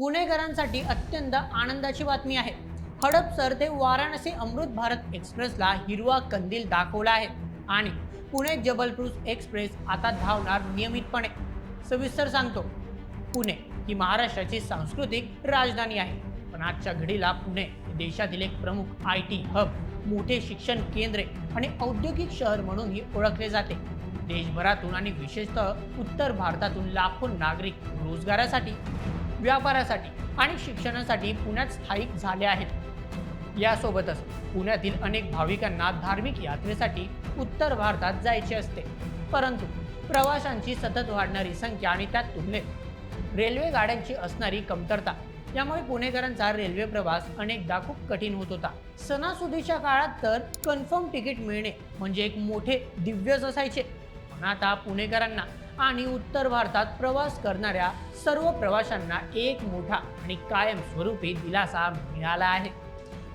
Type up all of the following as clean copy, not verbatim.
पुणेकरांसाठी अत्यंत आनंदाची बातमी आहे। हडपसर ते वाराणसी अमृत भारत एक्सप्रेसला हिरवा कंदील दाखवला आहे आणि पुणे जबलपूर एक्सप्रेस आता धावणार नियमितपणे। सविस्तर सांगतो। पुणे ही महाराष्ट्राची सांस्कृतिक राजधानी आहे, पण आजच्या घडीला पुणे हे देशातील एक प्रमुख IT हब, मोठे शिक्षण केंद्रे आणि औद्योगिक शहर म्हणूनही ओळखले जाते। देशभरातून आणि विशेषतः उत्तर भारतातून लाखो नागरिक रोजगारासाठी, व्यापारासाठी आणि शिक्षणासाठी पुण्यात स्थायिक झाले आहेत। यासोबतच पुण्यातील अनेक भाविकांना धार्मिक यात्रेसाठी उत्तर भारतात जायचे असते, परंतु प्रवाशांची सतत वाढणारी संख्या आणि त्या तुलनेत रेल्वे गाड्यांची असणारी कमतरता यामुळे पुणेकरांचा रेल्वे प्रवास अनेकदा खूप कठीण होत होता। सणासुदीच्या काळात तर कन्फर्म तिकीट मिळणे म्हणजे एक मोठे दिव्यच असायचे, पण आता पुणेकरांना आणि उत्तर भारतात प्रवास करणाऱ्या सर्व प्रवाशांना एक मोठा आणि कायमस्वरूपी दिलासा मिळाला आहे।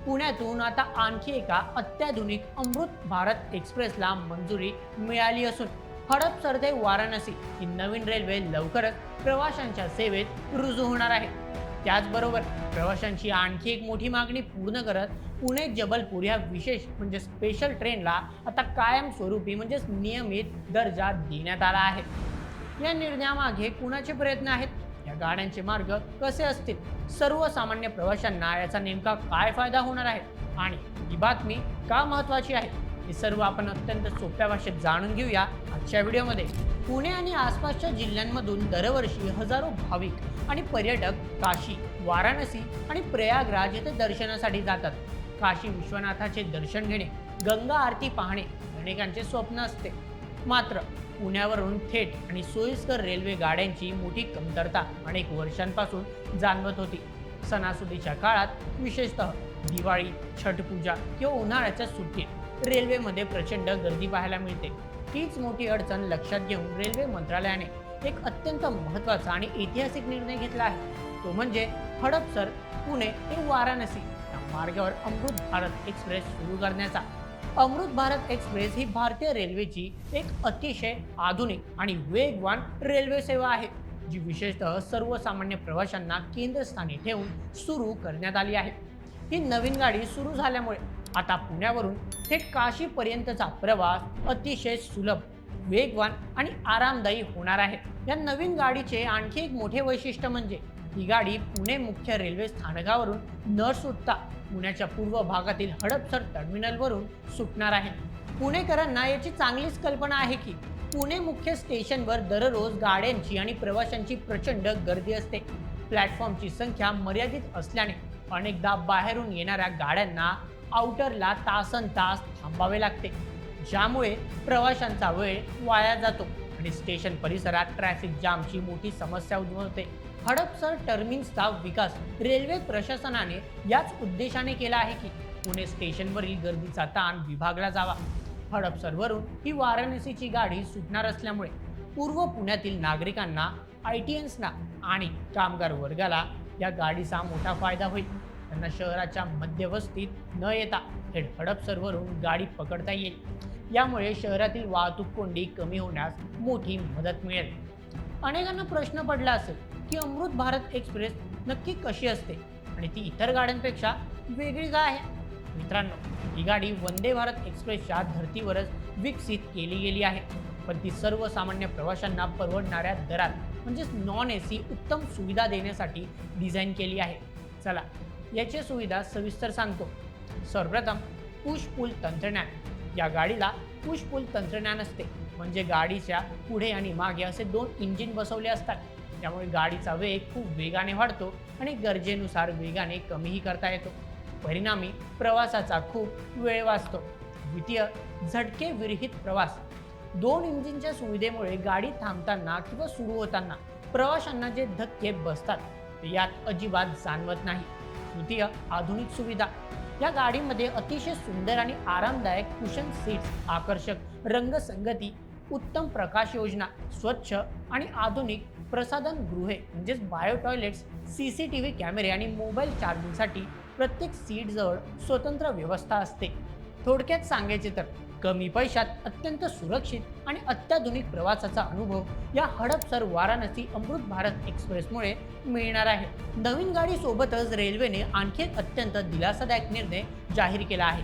पुण्यातून आता आणखी एका अत्याधुनिक अमृत भारत एक्सप्रेसला मंजुरी मिळाली असून हडपसर ते वाराणसी ही नवीन रेल्वे लवकरच प्रवाशांच्या सेवेत रुजू होणार आहे। त्याचबरोबर प्रवाशांची आणखी एक मोठी मागणी पूर्ण करत पुणे जबलपूर या विशेष म्हणजे स्पेशल ट्रेनला आता कायमस्वरूपी म्हणजे नियमित दर्जा देण्यात आला आहे। या निर्णयामागे कुणाचे प्रयत्न आहेत, या गाड्यांचे मार्ग कसे असतील, सर्वसामान्य प्रवाशांना याचा नेमका काय फायदा होणार आहे आणि ही बातमी का महत्त्वाची आहे, हे सर्व आपण अत्यंत सोप्या भाषेत जाणून घेऊया आजच्या व्हिडिओमध्ये। पुणे आणि आसपासच्या जिल्ह्यांमधून दरवर्षी हजारो भाविक आणि पर्यटक काशी, वाराणसी आणि प्रयागराज येथे दर्शनासाठी जातात। काशी विश्वनाथाचे दर्शन घेणे, गंगा आरती पाहणे अनेकांचे स्वप्न असते, मात्र पुण्यावरून थेट आणि सोयीस्कर रेल्वे गाड्यांची मोठी कमतरता अनेक वर्षांपासून जाणवत होती। सणासुदीच्या काळात विशेषतः दिवाळी, छठ पूजा किंवा उन्हाळ्याच्या सुट्टीत रेल्वेमध्ये प्रचंड गर्दी पाहायला मिळते। हीच मोठी अडचण लक्षात घेऊन रेल्वे मंत्रालयाने एक अत्यंत महत्त्वाचा आणि ऐतिहासिक निर्णय घेतला आहे, तो म्हणजे हडपसर पुणे ते वाराणसी या मार्गावर अमृत भारत एक्सप्रेस सुरू करण्याचा। अमृत भारत एक्सप्रेस ही भारतीय रेल्वेची एक अतिशय आधुनिक आणि वेगवान रेल्वे सेवा आहे, जी विशेषतः सर्वसामान्य प्रवाशांना केंद्रस्थानी ठेवून सुरू करण्यात आली आहे। ही नवीन गाडी सुरू झाल्यामुळे आता पुण्यावरून थेट काशीपर्यंतचा प्रवास अतिशय सुलभ, वेगवान आणि आरामदायी होणार आहे। या नवीन गाडीचे आणखी एक मोठे वैशिष्ट्य म्हणजे ही गाडी पुणे मुख्य रेल्वे स्थानकावरून न सुटता पुण्याच्या पूर्व भागातील हडपसर टर्मिनलवरून सुटणार आहे। पुणेकरांना याची चांगलीच कल्पना आहे की पुणे मुख्य स्टेशनवर दररोज गाड्यांची आणि प्रवाशांची प्रचंड गर्दी असते। प्लॅटफॉर्मची संख्या मर्यादित असल्याने अनेकदा बाहेरून येणाऱ्या गाड्यांना आउटरला तासनतास थांबावे लागते, ज्यामुळे प्रवाशांचा वेळ वाया जातो आणि स्टेशन परिसरात ट्रॅफिक जामची मोठी समस्या उद्भवते। हडपसर टर्मिनसचा विकास रेल्वे प्रशासनाने याच उद्देशाने केला आहे की पुणे स्टेशनवरील गर्दीचा ताण विभागला जावा। हडपसरवरून ही वाराणसीची गाडी सुटणार असल्यामुळे पूर्व पुण्यातील नागरिकांना, ITNsना आणि कामगार वर्गाला या गाडीचा मोठा फायदा होईल। त्यांना शहराच्या मध्यवस्तीत न येता थेट हडपसरवरून गाडी पकडता येईल। यामुळे शहरातील वाहतूक कोंडी कमी होण्यास मोठी मदत मिळेल। अनेकांना प्रश्न पडला असेल की अमृत भारत एक्सप्रेस नक्की कशी असते आणि ती इतर गाड्यांपेक्षा वेगळी का आहे। मित्रांनो, ही गाडी वंदे भारत एक्सप्रेसच्या धर्तीवरच विकसित केली गेली आहे, पण ती सर्वसामान्य प्रवाशांना परवडणाऱ्या दरात म्हणजेच नॉन AC उत्तम सुविधा देण्यासाठी डिझाईन केली आहे। चला याची सुविधा सविस्तर सांगतो। सर्वप्रथम पुश पुल तंत्रज्ञान। या गाडीला पुश पुल तंत्रज्ञान असते, म्हणजे गाडीच्या पुढे आणि मागे असे 2 इंजिन बसवले असतात, त्यामुळे गाडीचा वेग खूप वेगाने वाढतो आणि गरजेनुसार वेगाने कमीही करता येतो। परिणामी प्रवासाचा खूप वेळ वाचतो। द्वितीय, झटके विरहित प्रवास। 2 इंजिनच्या सुविधेमुळे गाडी थांबताना किंवा सुरू होताना प्रवाशांना जे धक्के बसतात ते यात अजिबात जाणवत नाही। तृतीय, आधुनिक सुविधा। या गाडीमध्ये अतिशय सुंदर आणि आरामदायक कुशन सीट्स, आकर्षक रंगसंगती, उत्तम प्रकाश योजना, स्वच्छ आणि आधुनिक प्रसाधन गृहे म्हणजेच बायो टॉयलेट्स, CCTV कॅमेरे आणि मोबाईल चार्जिंगसाठी प्रत्येक सीटजवळ स्वतंत्र व्यवस्था असते। थोडक्यात सांगायचे तर कमी पैशात अत्यंत सुरक्षित आणि अत्याधुनिक प्रवासाचा अनुभव या हडपसर वाराणसी अमृत भारत एक्सप्रेसमुळे मिळणार आहे. नवीन गाडी सोबतच रेल्वेने आणखी एक अत्यंत दिलासादायक निर्णय जाहीर केला आहे.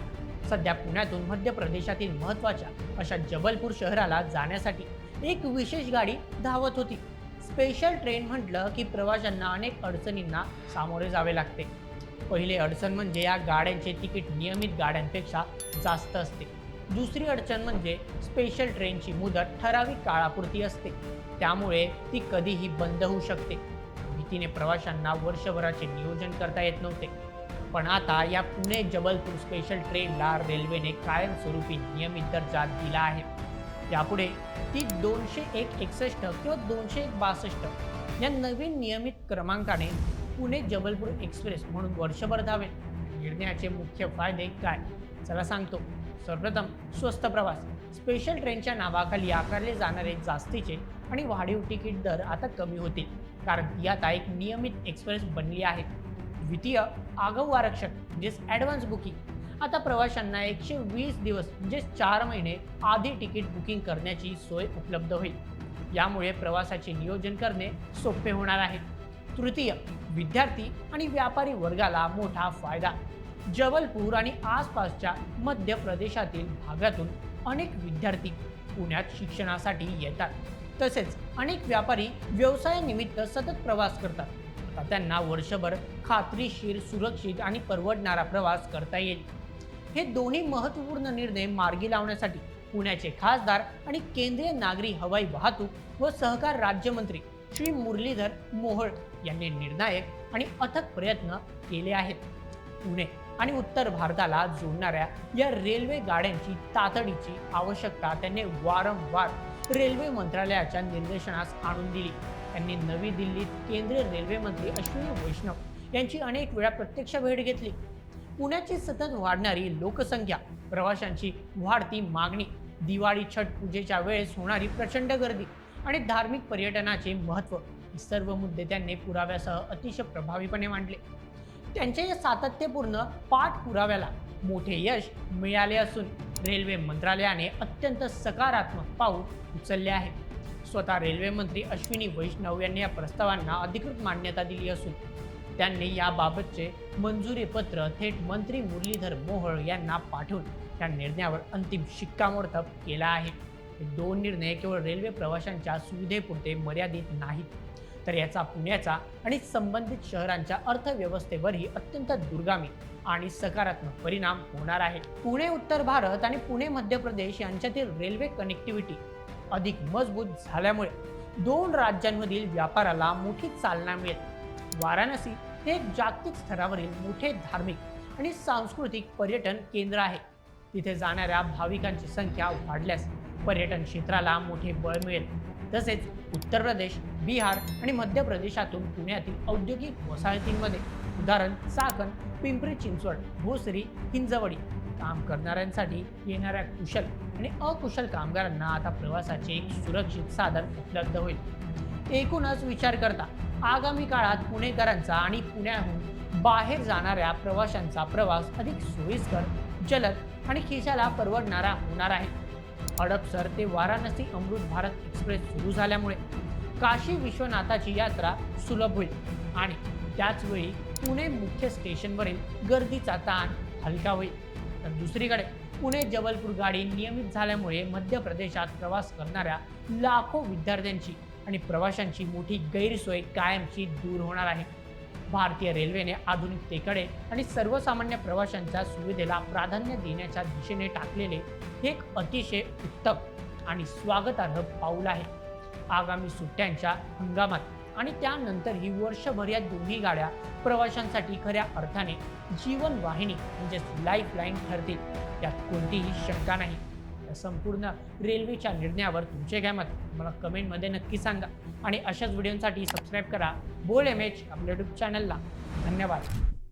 सध्या पुण्यातून मध्य प्रदेशातील महत्त्वाच्या अशा जबलपूर शहराला जाण्यासाठी एक विशेष गाडी धावत होती. स्पेशल ट्रेन म्हटलं की प्रवाशांना अनेक अडचणींना सामोरे जावे लागते. पहिली अडचण म्हणजे या गाड्यांचे तिकीट नियमित गाड्यांपेक्षा जास्त असते. दुसरी अडचण म्हणजे स्पेशल ट्रेनची मुदत ठराविक काळापुरती असते, त्यामुळे ती कधीही बंद होऊ शकते. भीतीने प्रवाशांना वर्षभराचे नियोजन करता येत नव्हते. पण आता या पुणे जबलपूर स्पेशल ट्रेनला रेल्वेने कायमस्वरूपी नियमित दर्जा दिला आहे. यापुढे ती 201/61 किंवा 201/62 या नवीन नियमित क्रमांकाने पुणे जबलपूर एक्सप्रेस म्हणून वर्षभर धावेल. निर्णयाचे मुख्य फायदे काय, चला सांगतो. सर्वप्रथम स्वस्त प्रवास. स्पेशल ट्रेनच्या नावाखाली आकारले जाणारे जास्तीचे आणि वाढीव तिकीट दर आता कमी होतील, कारण ती आता एक नियमित एक्सप्रेस बनली आहे. द्वितीय, आगाऊ आरक्षण म्हणजेच ॲडव्हान्स बुकिंग. आता प्रवाशांना 120 दिवस म्हणजे 4 महिने आधी तिकीट बुकिंग करण्याची सोय उपलब्ध होईल. यामुळे प्रवासाचे नियोजन करणे सोपे होणार आहे. तृतीय, विद्यार्थी आणि व्यापारी वर्गाला मोठा फायदा. जबलपूर आणि आसपासच्या मध्य प्रदेशातील भागातून अनेक विद्यार्थी पुण्यात शिक्षणासाठी येतात. तसेच अनेक व्यापारी व्यवसायानिमित्त सतत प्रवास करतात. आता त्यांना वर्षभर खात्रीशीर, सुरक्षित आणि परवडणारा प्रवास करता येईल. हे दोन्ही महत्त्वपूर्ण निर्णय मार्गी लावण्यासाठी पुण्याचे खासदार आणि केंद्रीय नागरी हवाई वाहतूक व सहकार राज्यमंत्री श्री मुरलीधर मोहोळ यांनी निर्णायक आणि अथक प्रयत्न केले आहेत. पुणे आणि उत्तर भारताला जोडणाऱ्या या रेल्वे गाड्यांची तातडीची आवश्यकता त्यांनी वारंवार रेल्वे मंत्रालयाच्या निर्देशनास आणून दिली. त्यांनी नवी दिल्लीत केंद्रीय रेल्वे मंत्री अश्विनी वैष्णव यांची अनेक वेळा प्रत्यक्ष भेट घेतली. पुण्याची सतत वाढणारी लोकसंख्या, प्रवाशांची वाढती मागणी, दिवाळी छठ पूजेच्या वेळेस होणारी प्रचंड गर्दी आणि धार्मिक पर्यटनाचे महत्त्व, हे सर्व मुद्दे त्यांनी पुराव्यासह अतिशय प्रभावीपणे मांडले. त्यांच्या या सातत्यपूर्ण पाठपुराव्याला मोठे यश मिळाले असून रेल्वे मंत्रालयाने अत्यंत सकारात्मक पाऊल उचलले आहे. स्वतः रेल्वे मंत्री अश्विनी वैष्णव यांनी या प्रस्तावांना अधिकृत मान्यता दिली असून त्यांनी याबाबतचे मंजुरी पत्र थेट मंत्री मुरलीधर मोहोळ यांना पाठवून या निर्णयावर अंतिम शिक्कामोर्तब केला आहे. हे दोन निर्णय केवळ रेल्वे प्रवाशांच्या सुविधेपुरते मर्यादित नाहीत, तर याचा पुण्याचा आणि संबंधित शहरांच्या अर्थव्यवस्थेवरही अत्यंत दूरगामी आणि सकारात्मक परिणाम होणार आहे. पुणे उत्तर भारत आणि पुणे मध्य प्रदेश यांच्यातील रेल्वे कनेक्टिव्हिटी अधिक मजबूत झाल्यामुळे दोन राज्यांमधील व्यापाराला मोठी चालना मिळेल. वाराणसी हे एक जागतिक स्तरावरील मोठे धार्मिक आणि सांस्कृतिक पर्यटन केंद्र आहे. तिथे जाणाऱ्या भाविकांची संख्या वाढल्यास पर्यटन क्षेत्राला मोठे बळ मिळेल. तसेच उत्तर प्रदेश, बिहार आणि मध्य प्रदेशातून पुण्यातील औद्योगिक वसाहतींमध्ये उदाहरण चाकण, पिंपरी चिंचवड, भोसरी, हिंजवडी काम करणाऱ्यांसाठी येणाऱ्या कुशल आणि अकुशल कामगारांना आता प्रवासाचे एक सुरक्षित साधन उपलब्ध होईल. एकूणच विचार करता आगामी काळात पुणेकरांचा आणि पुण्याहून बाहेर जाणाऱ्या प्रवाशांचा प्रवास अधिक सोयीस्कर, जलद आणि खिशाला परवडणारा होणार आहे. हडपसर ते वाराणसी अमृत भारत एक्सप्रेस सुरू झाल्यामुळे काशी विश्वनाथाची यात्रा सुलभ होईल आणि त्याचवेळी पुणे मुख्य स्टेशनवरील गर्दीचा ताण हलका होईल. तर दुसरीकडे पुणे जबलपूर गाडी नियमित झाल्यामुळे मध्य प्रदेशात प्रवास करणाऱ्या लाखो विद्यार्थ्यांची आणि प्रवाशांची मोठी गैरसोय कायमची दूर होणार आहे. भारतीय रेल्वेने आधुनिकतेकडे आणि सर्वसामान्य प्रवाशांच्या सुविधेला प्राधान्य देण्याच्या दिशेने टाकलेले हे एक अतिशय उत्तम आणि स्वागतार्ह पाऊल आहे. आगामी सुट्ट्यांच्या हंगामात आणि त्यानंतरही वर्षभर या दोन्ही गाड्या प्रवाशांसाठी खऱ्या अर्थाने जीवनवाहिनी म्हणजेच लाईफलाईन ठरतील, यात कोणतीही शंका नाही. या संपूर्ण रेल्वेच्या निर्णयावर तुमचे काय मत मला कमेंटमध्ये नक्की सांगा आणि अशाच व्हिडिओसाठी सबस्क्राईब करा बोल MH आपल्या यूट्यूब चॅनलला. धन्यवाद.